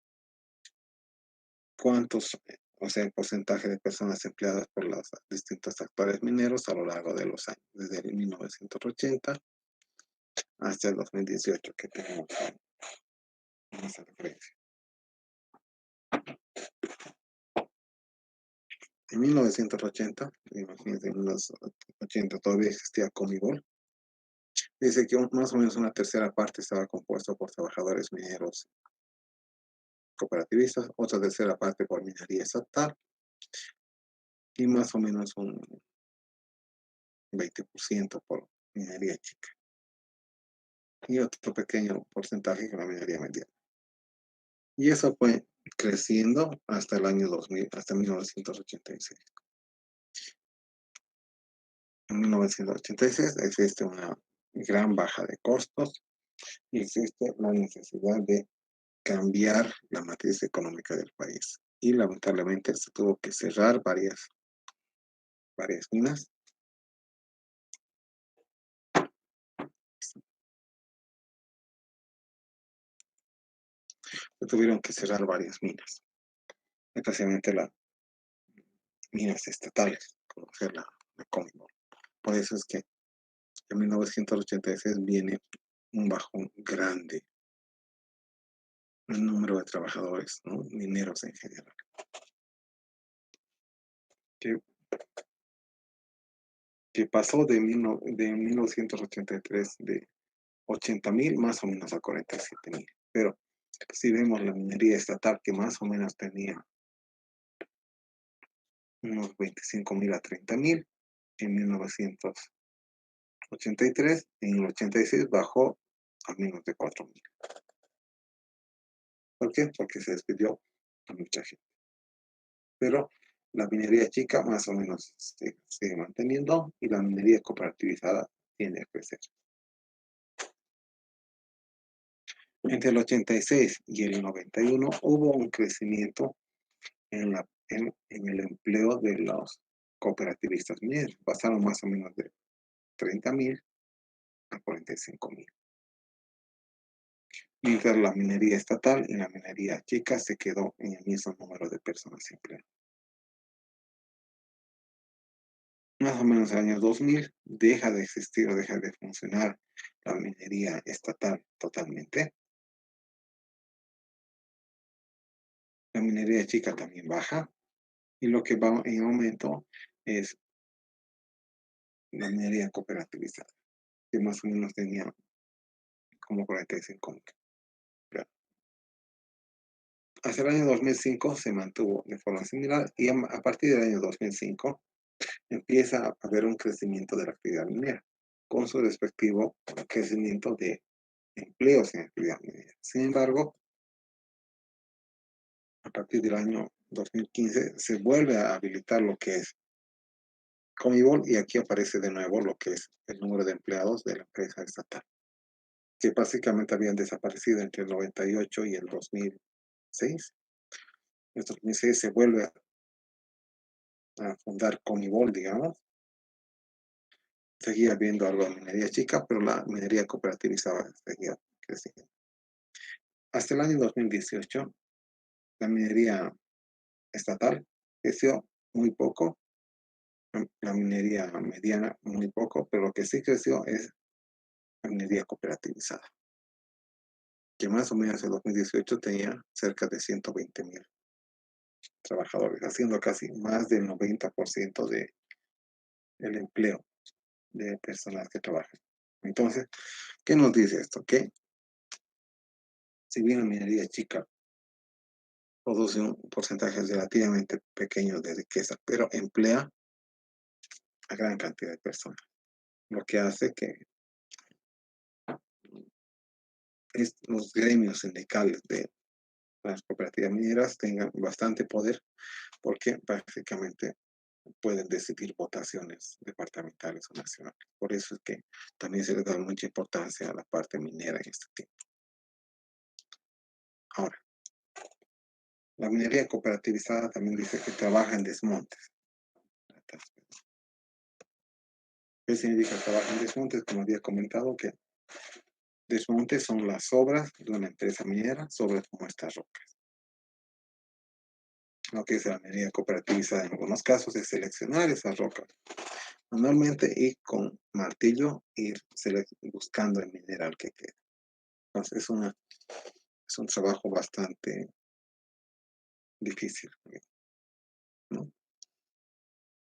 cuántos, o sea, el porcentaje de personas empleadas por los distintos actores mineros a lo largo de los años, desde el 1980 hasta el 2018 que tenemos esa referencia. En 1980, imagínense, en 1980 todavía existía Comibol. Dice que más o menos una tercera parte estaba compuesta por trabajadores mineros cooperativistas, otra tercera parte por minería estatal y más o menos un 20% por minería chica y otro pequeño porcentaje con la minería mediana. Y eso fue creciendo hasta el año 2000, hasta 1986. En 1986 existe una gran baja de costos y existe la necesidad de cambiar la matriz económica del país. Y lamentablemente se tuvo que cerrar varias minas. Se tuvieron que cerrar varias minas, especialmente las minas estatales, como ser la Comibol. Por eso es que en 1986 viene un bajón grande en el número de trabajadores, ¿no? Mineros en general. Que, que pasó de 1983 de 80.000 más o menos a 47.000. Pero si vemos la minería estatal que más o menos tenía unos 25.000 a 30.000 en 1983, en el 86 bajó a menos de 4.000. ¿Por qué? Porque se despidió a mucha gente. Pero la minería chica más o menos se sigue manteniendo y la minería cooperativizada tiende a crecer. Entre el 86 y el 91 hubo un crecimiento en el empleo de los cooperativistas mineros. Pasaron más o menos de 30.000 a 45.000. Mientras la minería estatal y la minería chica se quedó en el mismo número de personas empleadas. Más o menos en el año 2000 deja de existir o deja de funcionar la minería estatal totalmente. La minería chica también baja y lo que va en aumento es la minería cooperativizada, que más o menos tenía como 45.000. Hasta el año 2005 se mantuvo de forma similar y a partir del año 2005 empieza a haber un crecimiento de la actividad minera, con su respectivo crecimiento de empleos en actividad minera. Sin embargo, a partir del año 2015 se vuelve a habilitar lo que es Comibol y aquí aparece de nuevo lo que es el número de empleados de la empresa estatal, que básicamente habían desaparecido entre el 98 y el 2006. En el 2006 se vuelve a fundar Comibol, digamos. Seguía habiendo algo de minería chica, pero la minería cooperativizada seguía creciendo. Hasta el año 2018, la minería estatal creció muy poco, la minería mediana muy poco, pero lo que sí creció es la minería cooperativizada, que más o menos en 2018 tenía cerca de 120.000 trabajadores, haciendo casi más del 90% del empleo de personas que trabajan. Entonces, ¿qué nos dice esto? Que si bien la minería chica produce un porcentaje relativamente pequeño de riqueza, pero emplea a gran cantidad de personas, lo que hace que los gremios sindicales de las cooperativas mineras tengan bastante poder porque prácticamente pueden decidir votaciones departamentales o nacionales. Por eso es que también se le da mucha importancia a la parte minera en este tiempo. Ahora, la minería cooperativizada también dice que trabaja en desmontes. ¿Qué significa trabajar en desmontes? Como había comentado, que desmontes son las obras de una empresa minera sobre como estas rocas. Lo que es la minería cooperativizada en algunos casos es seleccionar esas rocas manualmente y con martillo ir buscando el mineral que queda. Entonces es un trabajo bastante difícil, ¿no?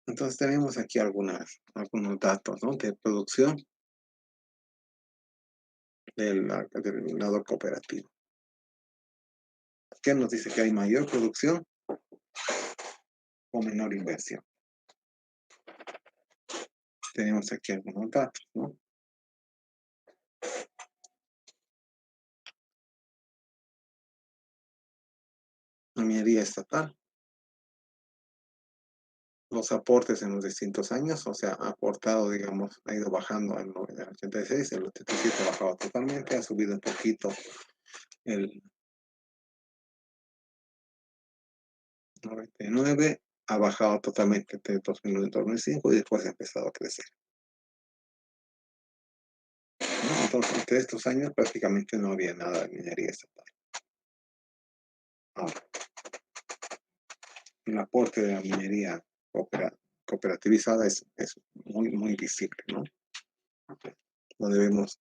Entonces tenemos aquí algunos datos, ¿no?, de producción del lado cooperativo. ¿Qué nos dice? Que hay mayor producción o menor inversión. Tenemos aquí algunos datos, ¿no? La minería estatal, los aportes en los distintos años, o sea, ha aportado, digamos, ha ido bajando en el 86, el 87 ha bajado totalmente, ha subido un poquito el 99, ha bajado totalmente entre 2001 y 2005 y después ha empezado a crecer, ¿no? Entonces, entre estos años prácticamente no había nada de minería estatal. Ahora, el aporte de la minería cooperativizada es muy, muy visible, ¿no? Donde vemos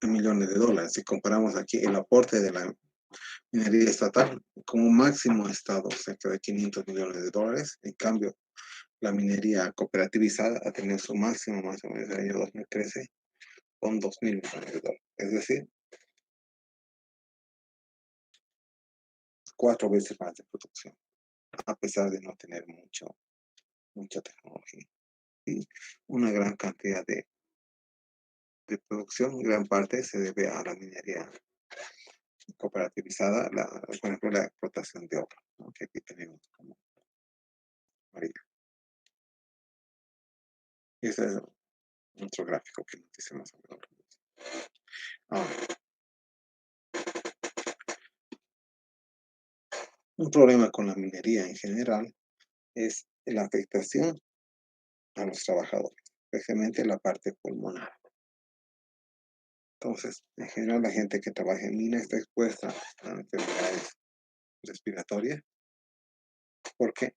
millones de dólares. Si comparamos aquí el aporte de la minería estatal, como máximo ha estado cerca de 500 millones de dólares. En cambio, la minería cooperativizada ha tenido su máximo más o menos en el año 2013 con 2.000 millones de dólares. Es decir, 4 veces más de producción, a pesar de no tener mucha tecnología. Y una gran cantidad de producción, gran parte se debe a la minería cooperativizada, por ejemplo, la explotación de oro, ¿no?, que aquí tenemos como marina. Ese es otro gráfico que nos dice más o menos. Ahora, un problema con la minería en general es la afectación a los trabajadores, especialmente la parte pulmonar. Entonces, en general, la gente que trabaja en mina está expuesta a enfermedades respiratorias porque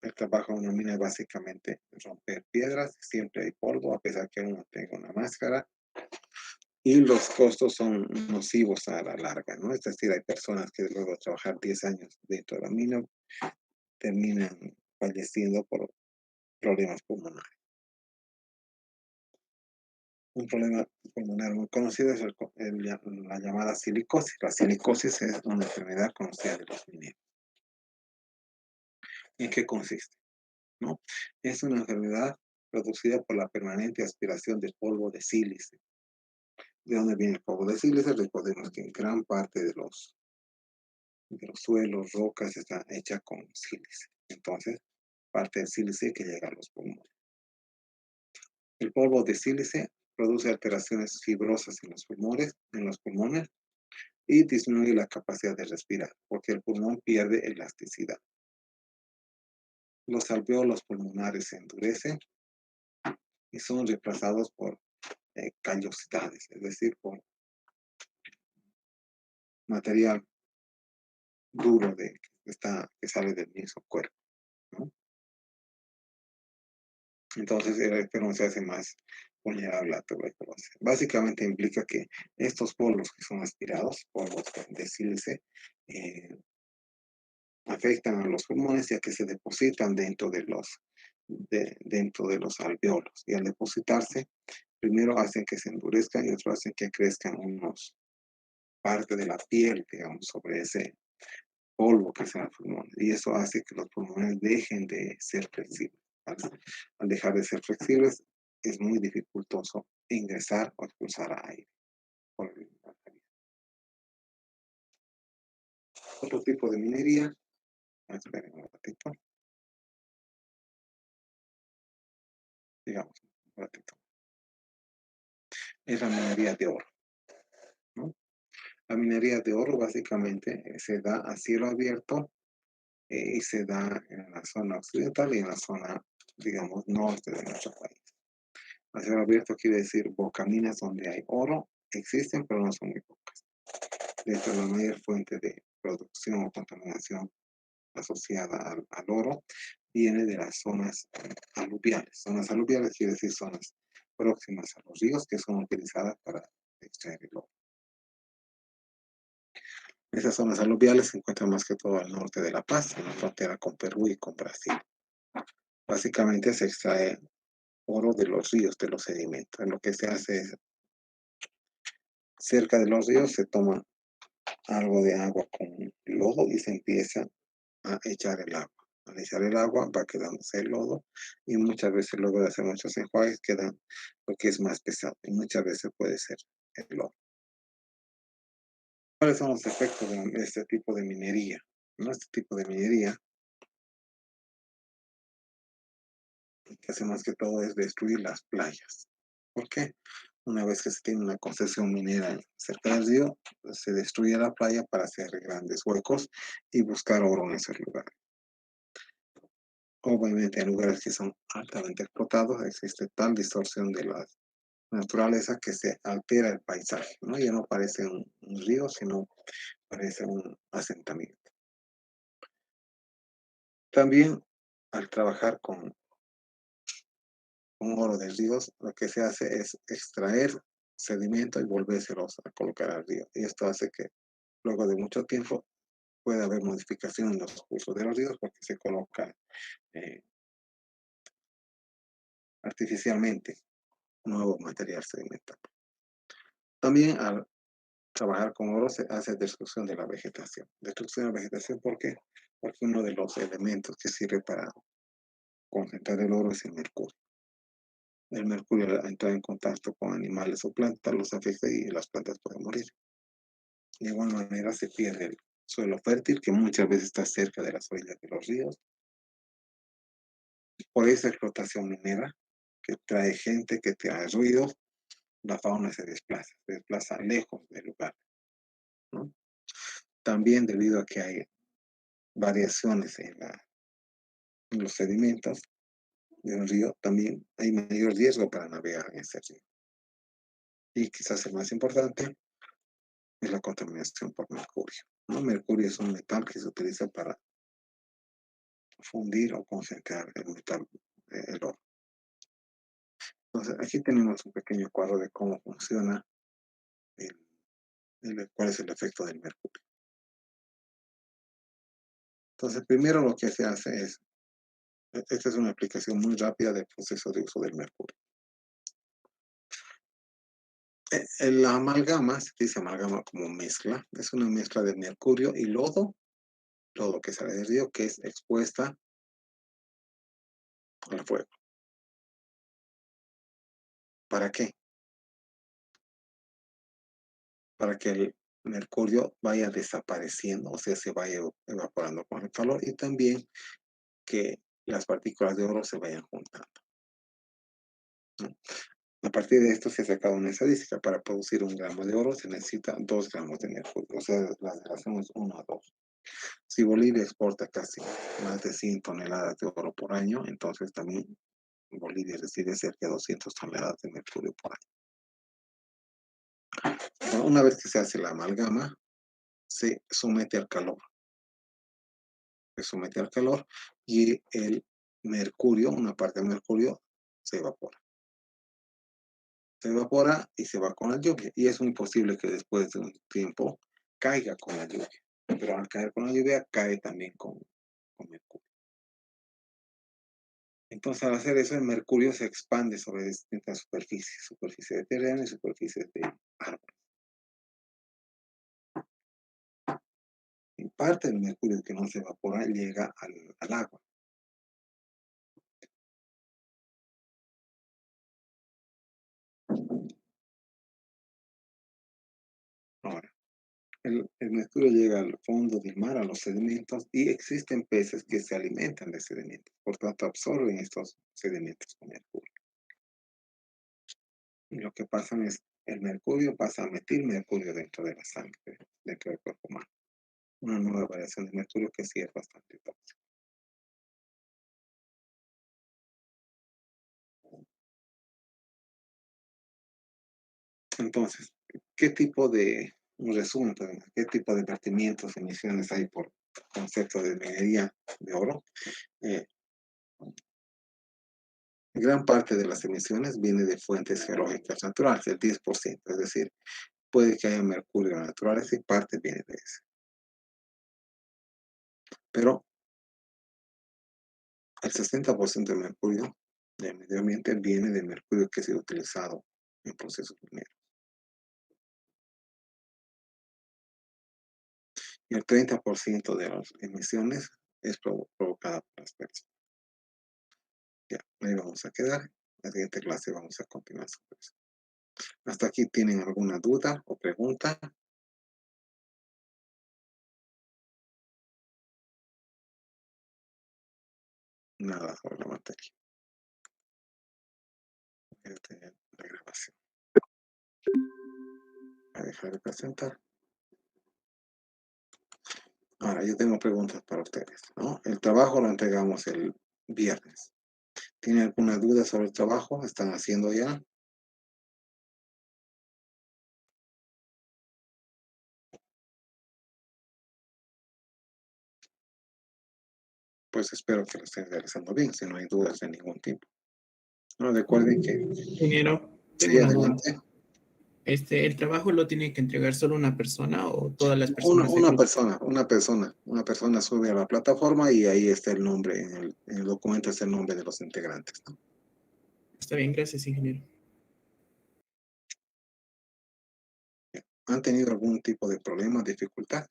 el trabajo en una mina es básicamente romper piedras, siempre hay polvo, a pesar que uno tenga una máscara, y los costos son nocivos a la larga, ¿no? Es decir, hay personas que luego de trabajar 10 años dentro de la mina terminan falleciendo por problemas pulmonares. Un problema pulmonar muy conocido es la llamada silicosis. La silicosis es una enfermedad conocida de los mineros. ¿En qué consiste? ¿No? Es una enfermedad producida por la permanente aspiración del polvo de sílice. ¿De dónde viene el polvo de sílice? Recordemos que gran parte de los suelos, rocas, está hecha con sílice. Entonces, parte del sílice que llega a los pulmones. El polvo de sílice produce alteraciones fibrosas en los pulmones y disminuye la capacidad de respirar, porque el pulmón pierde elasticidad. Los alveolos pulmonares se endurecen y son reemplazados por callosidades, es decir, por material duro que sale del mismo cuerpo, ¿no? Entonces el enfermo se hace más vulnerable a tuberculosis. Básicamente implica que estos polvos que son aspirados, polvos de sílice, eh, afectan a los pulmones ya que se depositan dentro de los alveolos. Y al depositarse, primero hacen que se endurezcan y otro hacen que crezcan unos parte de la piel, digamos, sobre ese polvo que son los pulmones. Y eso hace que los pulmones dejen de ser flexibles. Al, al dejar de ser flexibles, es muy dificultoso ingresar o expulsar aire por la nariz. Otro tipo de minería, esperen un ratito, digamos, un ratito, es la minería de oro, ¿no? La minería de oro básicamente se da a cielo abierto y se da en la zona occidental y en la zona, digamos, norte de nuestro país. A cielo abierto quiere decir bocaminas donde hay oro, existen, pero no son muy pocas. De hecho, la mayor fuente de producción o contaminación asociada al oro viene de las zonas aluviales. Zonas aluviales quiere decir zonas próximas a los ríos que son utilizadas para extraer el oro. Esas zonas aluviales se encuentran más que todo al norte de La Paz, en la frontera con Perú y con Brasil. Básicamente se extrae oro de los ríos, de los sedimentos. Lo que se hace es, cerca de los ríos se toma algo de agua con lodo y se empieza a echar el agua. Al echar el agua va quedándose el lodo y muchas veces luego de hacer muchos enjuagues queda lo que es más pesado y muchas veces puede ser el lodo. ¿Cuáles son los efectos de este tipo de minería? ¿No? Este tipo de minería que hace más que todo es destruir las playas. ¿Por qué? Una vez que se tiene una concesión minera cerca del río, se destruye la playa para hacer grandes huecos y buscar oro en esos lugares. Obviamente, en lugares que son altamente explotados, existe tal distorsión de la naturaleza que se altera el paisaje, ¿no? Ya no parece un río, sino parece un asentamiento. También, al trabajar con oro de ríos, lo que se hace es extraer sedimento y volvérselos a colocar al río. Y esto hace que luego de mucho tiempo pueda haber modificación en los cursos de los ríos porque se coloca eh, artificialmente nuevo material sedimental. También al trabajar con oro se hace destrucción de la vegetación. Destrucción de la vegetación, ¿por qué? Porque uno de los elementos que sirve para concentrar el oro es el mercurio. El mercurio al entrar en contacto con animales o plantas los afecta y las plantas pueden morir. De igual manera se pierde el suelo fértil que muchas veces está cerca de las orillas de los ríos. Por esa explotación minera que trae gente, que trae ruidos, la fauna se desplaza lejos del lugar, ¿no? También debido a que hay variaciones en los sedimentos del río, también hay mayor riesgo para navegar en ese río. Y quizás el más importante es la contaminación por mercurio, ¿no? Mercurio es un metal que se utiliza para fundir o concentrar el metal, el oro. Entonces, aquí tenemos un pequeño cuadro de cómo funciona, el, cuál es el efecto del mercurio. Entonces, primero lo que se hace es, esta es una aplicación muy rápida del proceso de uso del mercurio. La amalgama, se dice amalgama como mezcla, es una mezcla de mercurio y lodo que sale del río, que es expuesta al fuego. ¿Para qué? Para que el mercurio vaya desapareciendo, o sea, se vaya evaporando con el calor y también que las partículas de oro se vayan juntando, ¿no? A partir de esto se ha sacado una estadística. Para producir 1 gramo de oro se necesita 2 gramos de mercurio, o sea, la relación es 1 a 2. Si Bolivia exporta casi más de 100 toneladas de oro por año, entonces también Bolivia recibe cerca de 200 toneladas de mercurio por año. Bueno, una vez que se hace la amalgama, se somete al calor. Se somete al calor y el mercurio, una parte del mercurio, se evapora. Se evapora y se va con la lluvia. Y es muy posible que después de un tiempo caiga con la lluvia. Pero al caer con la lluvia, cae también con mercurio. Entonces, al hacer eso, el mercurio se expande sobre distintas superficies, superficie de terreno y superficies de árboles. Y parte del mercurio que no se evapora llega al agua. Ahora, el mercurio llega al fondo del mar, a los sedimentos, y existen peces que se alimentan de sedimentos, por tanto absorben estos sedimentos con mercurio. Y lo que pasa es, el mercurio pasa a metilmercurio dentro de la sangre, dentro del cuerpo humano. Una nueva variación de mercurio que sí es bastante tóxica. Entonces, un resumen, qué tipo de vertimientos, emisiones hay por concepto de minería de oro? Eh, Gran parte de las emisiones viene de fuentes geológicas naturales, el 10%, es decir, puede que haya mercurio naturales y parte viene de ese. Pero el 60% del mercurio del medio ambiente viene de mercurio que ha sido utilizado en procesos mineros. Y el 30% de las emisiones es provocada por las personas. Ya, ahí vamos a quedar. En la siguiente clase vamos a continuar sobre eso. ¿Hasta aquí tienen alguna duda o pregunta? Nada sobre la materia. Voy a tener la grabación. Voy a dejar de presentar. Ahora, yo tengo preguntas para ustedes, ¿no? El trabajo lo entregamos el viernes. ¿Tienen alguna duda sobre el trabajo? ¿Están haciendo ya? Pues espero que lo estén realizando bien, si no hay dudas de ningún tipo. No, recuerden que Ingeniero, tengo sí, una duda. adelante. ¿El trabajo lo tiene que entregar solo una persona o todas las personas del Una grupo? persona, una persona sube a la plataforma y ahí está el nombre, en el documento está el nombre de los integrantes, ¿no? Está bien, gracias, ingeniero. ¿Han tenido algún tipo de problema, dificultad?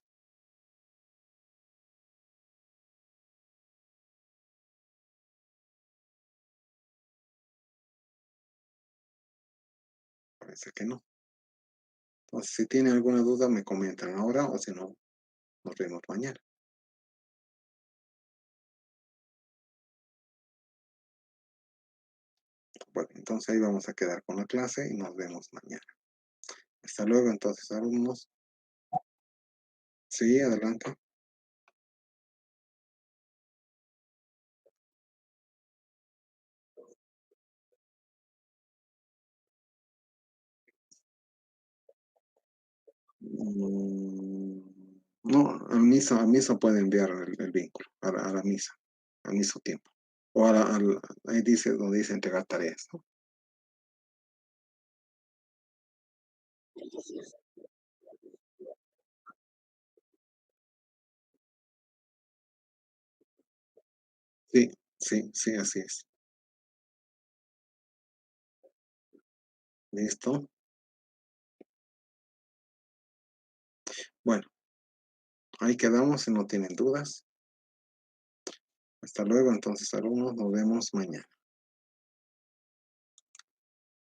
Parece que no. Entonces, si tienen alguna duda, me comentan ahora o si no, nos vemos mañana. Bueno, entonces ahí vamos a quedar con la clase y nos vemos mañana. Hasta luego, entonces, alumnos. Sí, adelante. Mm, no, al MISA puede enviar el vínculo, a la MISA, al mismo tiempo. O ahí dice, donde dice entregar tareas, ¿no? Sí, sí, sí, así es. ¿Listo? Bueno, ahí quedamos si no tienen dudas. Hasta luego, entonces, alumnos, nos vemos mañana.